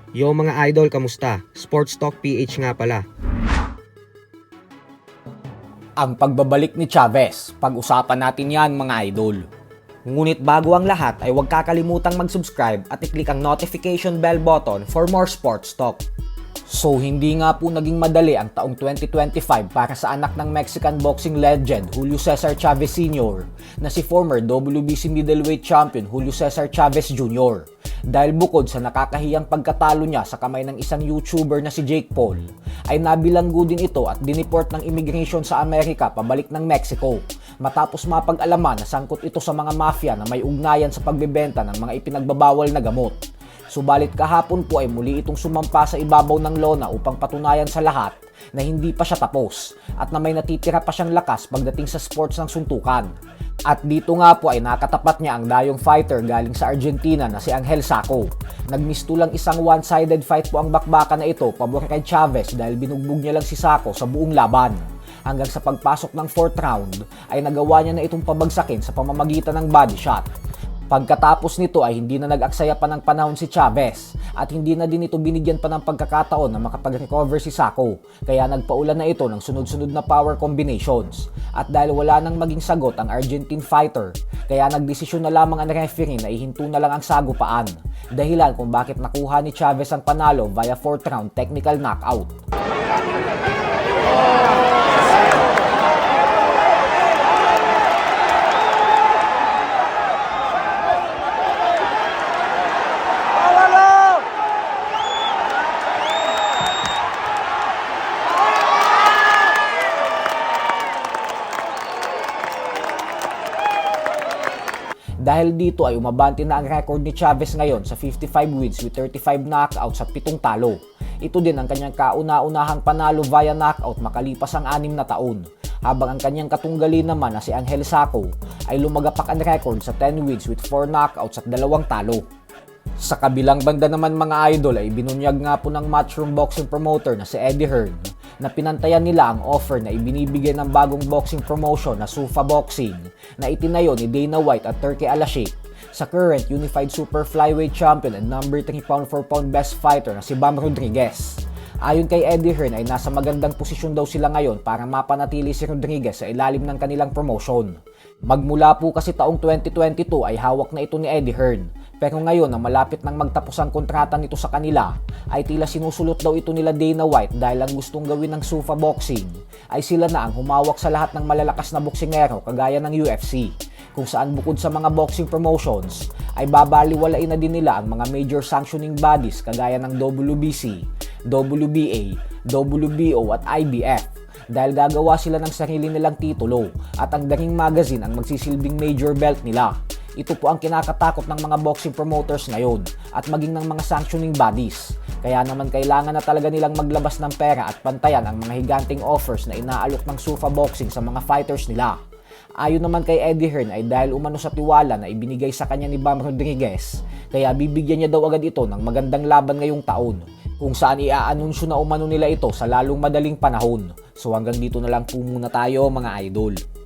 Yo mga idol, kamusta? Sports Talk PH nga pala. Ang pagbabalik ni Chavez, pag-usapan natin yan mga idol. Ngunit bago ang lahat ay huwag kakalimutang mag-subscribe at i-click ang notification bell button for more sports talk. So hindi nga po naging madali ang taong 2025 para sa anak ng Mexican boxing legend Julio Cesar Chavez Sr. na si former WBC middleweight champion Julio Cesar Chavez Jr. Dahil bukod sa nakakahiyang pagkatalo niya sa kamay ng isang YouTuber na si Jake Paul, ay nabilanggo din ito at dineport ng immigration sa Amerika pabalik ng Mexico matapos mapag-alaman na sangkot ito sa mga mafia na may ugnayan sa pagbebenta ng mga ipinagbabawal na gamot. Subalit kahapon po ay muli itong sumampa sa ibabaw ng lona upang patunayan sa lahat na hindi pa siya tapos at na may natitira pa siyang lakas pagdating sa sports ng suntukan. At dito nga po ay nakatapat niya ang dayong fighter galing sa Argentina na si Angel Saco. Nagmistulang isang one-sided fight po ang bakbakan na ito pabor kay Chavez dahil binugbog niya lang si Saco sa buong laban. Hanggang sa pagpasok ng 4th round ay nagawa niya na itong pabagsakin sa pamamagitan ng body shot. Pagkatapos nito ay hindi na nag-aksaya pa ng panahon si Chavez at hindi na din ito binigyan pa ng pagkakataon na makapag-recover si Saco, kaya nagpaulan na ito ng sunod-sunod na power combinations. At dahil wala nang maging sagot ang Argentine fighter, kaya nagdesisyon na lamang ang referee na ihinto na lang ang sagupaan, dahilan kung bakit nakuha ni Chavez ang panalo via 4th round technical knockout. Dahil dito ay umabante na ang record ni Chavez ngayon sa 55 wins with 35 knockouts at 7 talo. Ito din ang kanyang kauna-unahang panalo via knockout makalipas ang 6 na taon. Habang ang kanyang katunggali naman na si Angel Saco ay lumagapak ang record sa 10 wins with 4 knockouts at 2 talo. Sa kabilang banda naman mga idol ay binunyag nga po ng Matchroom Boxing promoter na si Eddie Hearn na pinantayan nila ang offer na ibinibigay ng bagong boxing promotion na Zuffa Boxing na itinayo ni Dana White at Turki Al-Sheikh sa current Unified Super Flyweight Champion and number 3 pound-for-pound best fighter na si Bam Rodriguez. Ayon kay Eddie Hearn ay nasa magandang posisyon daw sila ngayon para mapanatili si Rodriguez sa ilalim ng kanilang promotion. Magmula po kasi taong 2022 ay hawak na ito ni Eddie Hearn. Pero ngayon na malapit nang magtapos ang kontrata nito sa kanila, ay tila sinusulot daw ito nila Dana White dahil ang gustong gawin ng Zuffa Boxing ay sila na ang humawak sa lahat ng malalakas na boksingero kagaya ng UFC, kung saan bukod sa mga boxing promotions ay babaliwalain na din nila ang mga major sanctioning bodies kagaya ng WBC, WBA, WBO at IBF dahil gagawa sila ng sarili nilang titulo at ang The Ring Magazine ang magsisilbing major belt nila. Ito po ang kinakatakot ng mga boxing promoters ngayon at maging ng mga sanctioning bodies. Kaya naman kailangan na talaga nilang maglabas ng pera at pantayan ang mga higanting offers na inaalok ng Zuffa Boxing sa mga fighters nila. Ayon naman kay Eddie Hearn ay dahil umano sa tiwala na ibinigay sa kanya ni Bam Rodriguez, kaya bibigyan niya daw agad ito ng magandang laban ngayong taon, kung saan iaanunsyo na umano nila ito sa lalong madaling panahon. So hanggang dito na lang po muna tayo mga idol.